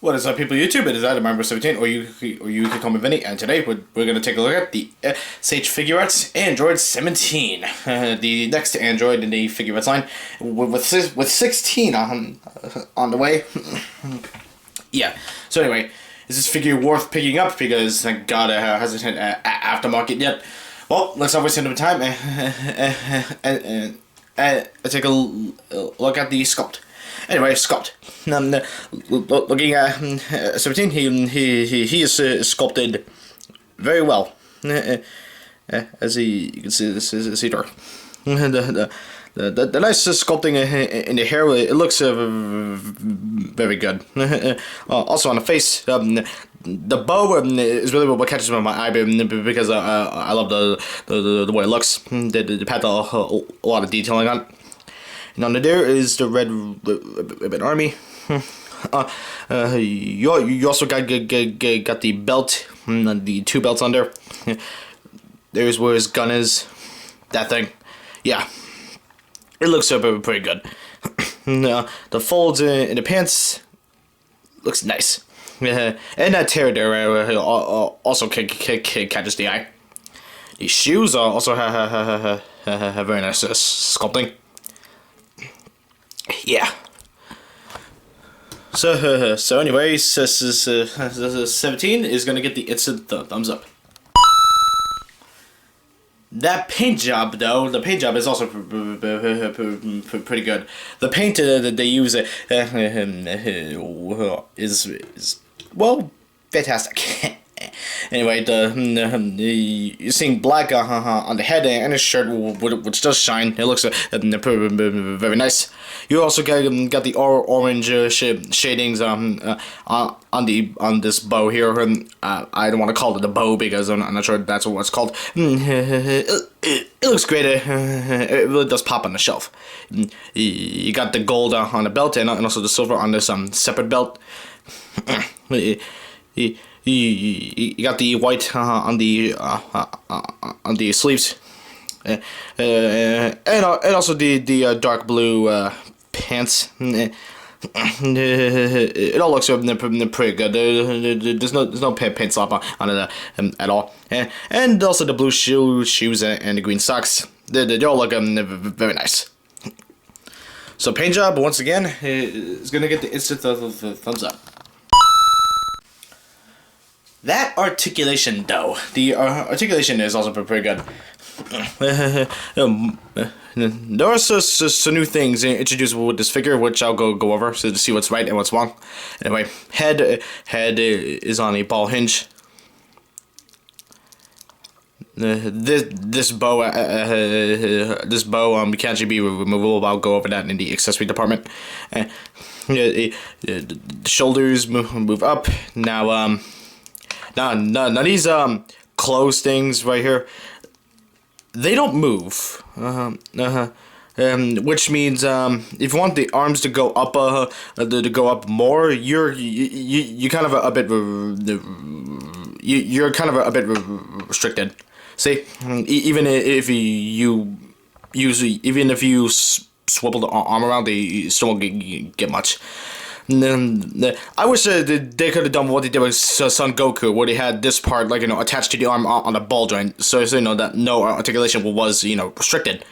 What is up, people of YouTube? It is Adam, number 17, or you can call me Vinny, and today we're going to take a look at the S.H.Figuarts Android 17, the next Android in the Figuarts line, with 16 on the way. Yeah. So anyway, is this figure worth picking up? Because thank God it hasn't hit aftermarket yet. Well, let's not waste any time and take a look at the sculpt. Anyway, sculpt. Looking at 17, he is sculpted very well. As you can see, this is the nice sculpting in the hair. It looks very good. Also on the face, the bow is really what catches my eye because I love the way it looks. They had a lot of detailing on it. And under there is the Red Ribbon Army. You also got the belt, the two belts under. There's where his gun is. That thing. Yeah. It looks pretty good. The folds in the pants looks nice. And that tear there also catches the eye. The shoes also have very nice sculpting. Yeah. So anyways, this is 17 is gonna get the instant thumbs up. That paint job, though, the paint job is also pretty good. The paint that they use is well, fantastic. Anyway, you're seeing black on the head and his shirt, which does shine. It looks very nice. You also got the orange shadings on this bow here. I don't want to call it a bow because I'm not sure that's what it's called. It looks great. It really does pop on the shelf. You got the gold on the belt and also the silver on this separate belt. You got the white on the sleeves, and also the dark blue pants. It all looks pretty good. There's no paint slop on it at all, and also the blue shoes and the green socks. They all look very nice. So paint job once again is gonna get the instant thumbs up. That articulation, though, the articulation is also pretty good. There are some new things introduced with this figure, which I'll go over so to see what's right and what's wrong. Anyway, head is on a ball hinge. This bow can actually be removable. I'll go over that in the accessory department. The shoulders move up now. Now these closed things right here, they don't move. Which means if you want the arms to go up more, you're kind of a bit restricted. See, even if you swivel the arm around, they still won't get much. I wish they could have done what they did with Son Goku, where they had this part, like, attached to the arm on a ball joint, so that no articulation was, restricted.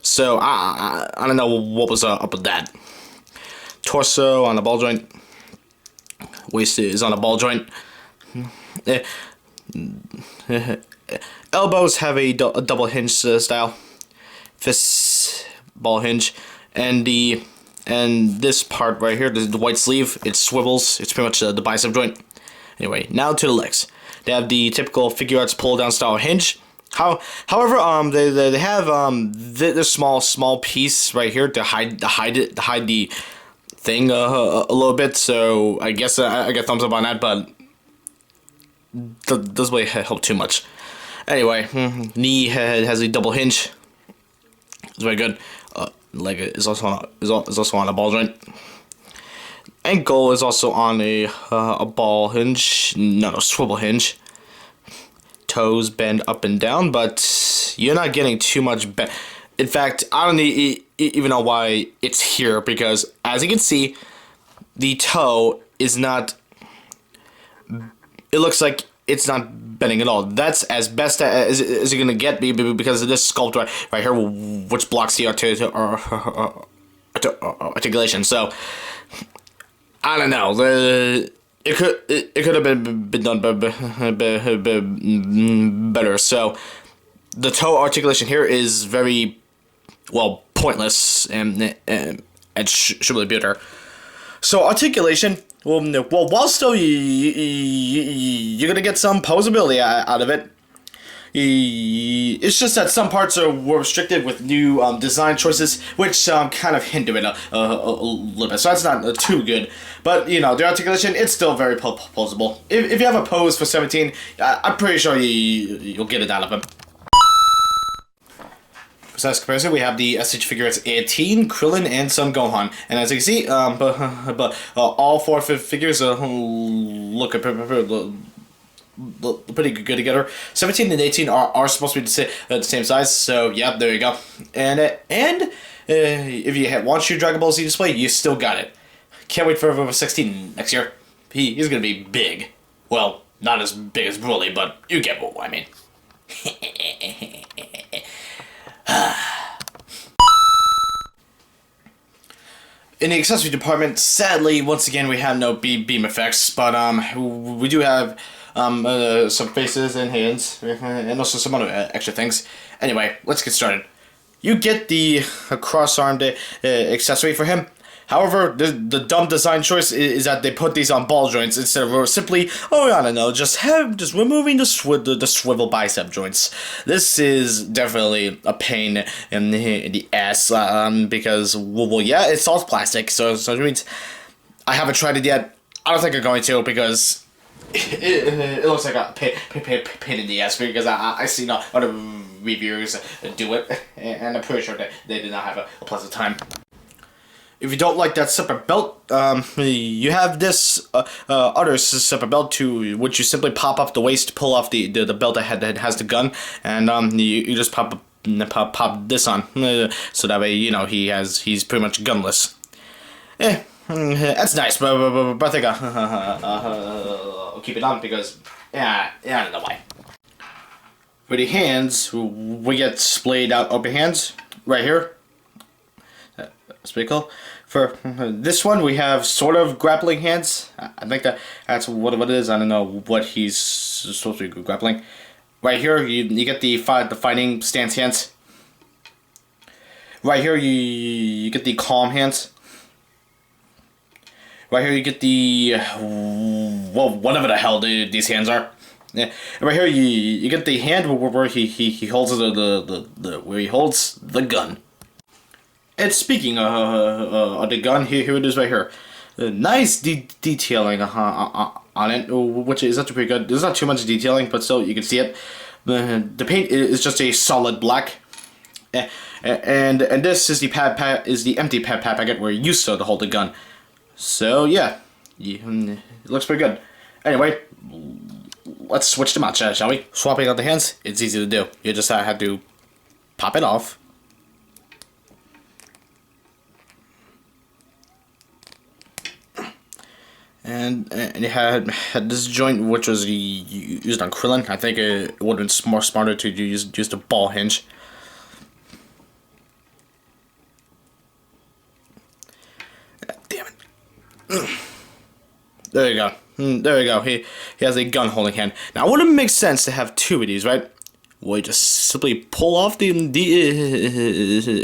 So I don't know what was up with that. Torso on a ball joint. Waist is on a ball joint. Elbows have a double hinge style. Fists, ball hinge, and this part right here, the white sleeve, it swivels. It's pretty much the bicep joint. Anyway, now to the legs. They have the typical Figuarts pull-down style hinge. However, they have this small piece right here to hide the thing a little bit. So I guess I get thumbs up on that, but doesn't really help too much. Anyway, knee has a double hinge. It's very good. Leg is also on a ball joint. Ankle is also on a ball hinge, no, swivel hinge. Toes bend up and down, but you're not getting too much In fact, I don't even know why it's here, because as you can see, the toe is not it looks like it's not bending at all. That's as best as you're gonna get because of this sculpt right here, which blocks the articulation. So I don't know. It could have been done better. So the toe articulation here is very well pointless and should really be better. So articulation, well, while still you're gonna get some posability out of it. It's just that some parts were restricted with new design choices, which kind of hinder it a little bit. So that's not too good. But, you know, the articulation, it's still very posable. If you have a pose for 17, I'm pretty sure you'll get it out of him. Besides comparison, we have the S.H.Figuarts 18, Krillin, and Son Gohan. And as you can see, all four figures look pretty good together. 17 and 18 are supposed to be the same size, so yeah, there you go. And if you want your Dragon Ball Z display, you still got it. Can't wait for 16 next year. He's gonna be big. Well, not as big as Broly, but you get what I mean. In the accessory department, sadly, once again, we have no beam effects, but we do have some faces and hands, and also some other extra things. Anyway, let's get started. You get the cross-armed accessory for him. However, the dumb design choice is that they put these on ball joints instead of simply, I don't know, just removing the swivel bicep joints. This is definitely a pain in the ass, because, well, yeah, it's all plastic, so it means I haven't tried it yet. I don't think I'm going to, because it looks like a pain in the ass, because I see other reviewers do it, and I'm pretty sure that they did not have a pleasant time. If you don't like that separate belt, you have this other separate belt too, which you simply pop up the waist, pull off the belt that has the gun, and you just pop this on, so that way he's pretty much gunless. That's nice, but I think I'll keep it on because I don't know why. For the hands, we get splayed out open hands right here. That's pretty cool. For this one, we have sort of grappling hands. I think that's what it is. I don't know what he's supposed to be grappling. Right here, you get the fighting stance hands. Right here, you get the calm hands. Right here, you get the whatever the hell these hands are. Yeah. And right here, you get the hand where he holds where he holds the gun. And speaking of the gun, here it is right here. Nice detailing on it, which is actually pretty good. There's not too much detailing, but still you can see it. The paint is just a solid black, and this is the empty packet where you used to hold the gun. So yeah, it looks pretty good. Anyway, let's switch them out, shall we? Swapping out the hands, it's easy to do. You just have to pop it off. And it had this joint, which was used on Krillin. I think it would have been more smarter to use a ball hinge. Damn it. There you go. There you go. He has a gun holding hand. Now, wouldn't it make sense to have two of these, right? Well, you just simply pull off the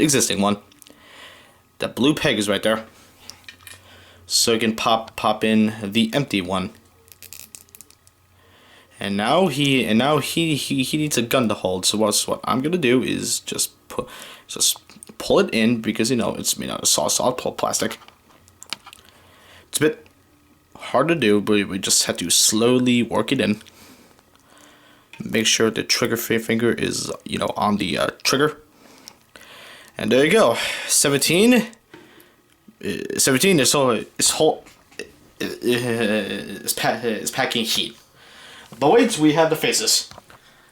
existing one. That blue peg is right there. So you can pop in the empty one. And now he needs a gun to hold. So what I'm gonna do is just pull it in, because it's made out of solid plastic. It's a bit hard to do, but we just have to slowly work it in. Make sure the trigger finger is on the trigger. And there you go. 17 is packing heat. But wait, we have the faces.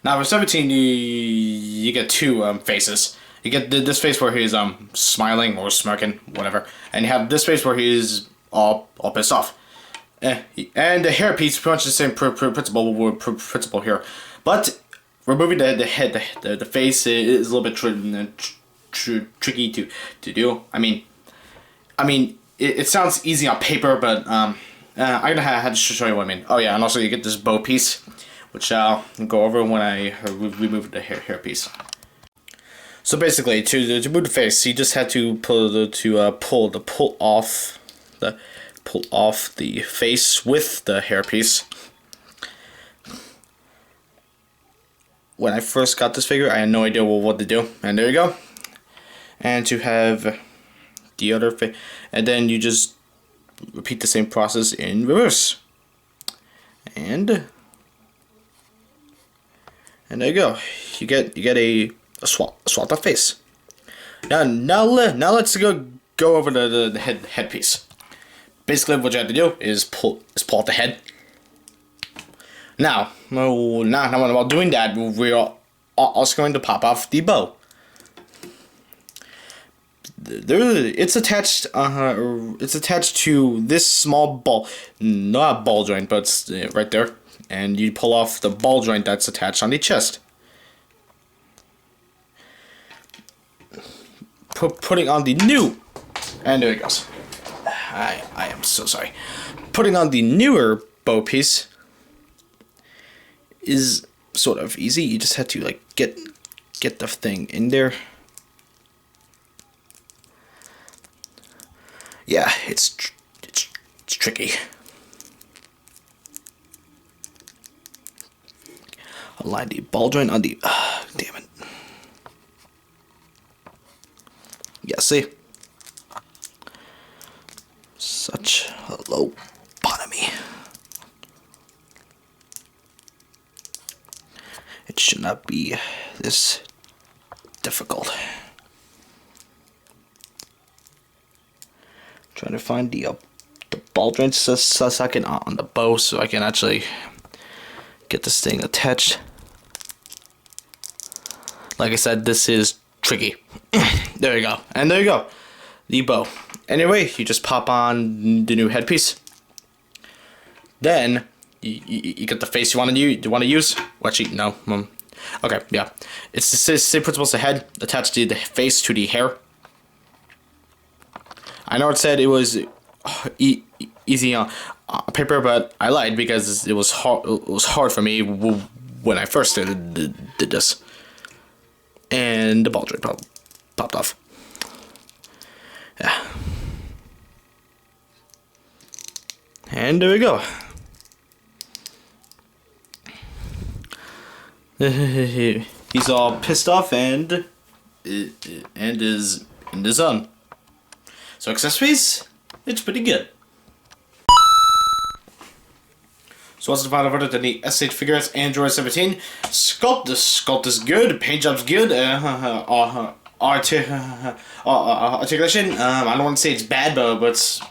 Now for 17, you get two faces. You get this face where he's smiling or smirking, whatever, and you have this face where he's all pissed off. And the hairpiece, pretty much the same principle here, but removing the head, the face is a little bit tricky to do. It sounds easy on paper, but I'm gonna have to show you what I mean. Oh yeah, and also you get this bow piece, which I'll go over when I remove the hairpiece. So basically, to remove the face, you just had to pull off the face with the hairpiece. When I first got this figure, I had no idea what to do, and there you go. And to have the other face, and then you just repeat the same process in reverse. And there you go. You get a swapped up face. Now let's go over the headpiece. Basically, what you have to do is pull out the head. Now while doing that, we are also going to pop off the bow. It's attached. It's attached to this small ball, not ball joint, but it's right there. And you pull off the ball joint that's attached on the chest. Putting on the new, and there it goes. I am so sorry. Putting on the newer bow piece is sort of easy. You just have to like get the thing in there. Yeah, it's tricky. Align the ball joint on the. Damn it. Yeah, see? Such a lobotomy. It should not be this difficult. Trying to find the ball joint a second on the bow so I can actually get this thing attached. Like I said, this is tricky. There you go. And there you go. The bow. Anyway, you just pop on the new headpiece. Then you get the face you want to use. Well, actually, no. Okay, yeah. It's the same principle as the head. Attach the face to the hair. I know it said it was easy on paper, but I lied because it was hard. It was hard for me when I first did this. And the ball joint popped off. Yeah. And there we go. He's all pissed off and is in the zone. So accessories, it's pretty good. So what's the final verdict on the S.H.Figuarts Android 17? The sculpt is good, paint job's good, articulation, I don't want to say it's bad, but it's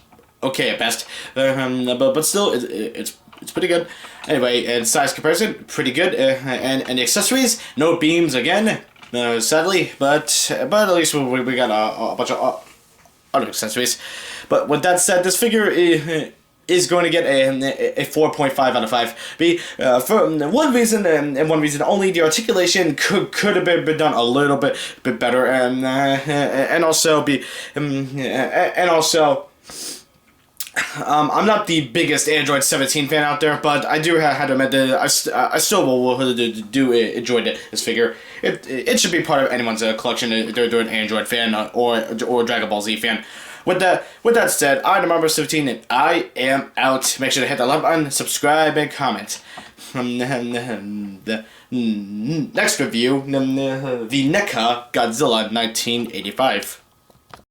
okay at best. But still, it's pretty good. Anyway, and size comparison, pretty good. And the accessories, no beams again, sadly, but at least we got a bunch of other accessories. But with that said, this figure is going to get a 4.5 out of 5. For one reason and one reason only, the articulation could have been done a little bit better, and also I'm not the biggest Android 17 fan out there, but I do have to admit that I still will enjoy this figure. It should be part of anyone's collection. They're an Android fan or Dragon Ball Z fan. With that said, I'm the number 17 and I am out. Make sure to hit the like button, subscribe, and comment. The next review, the NECA Godzilla 1985.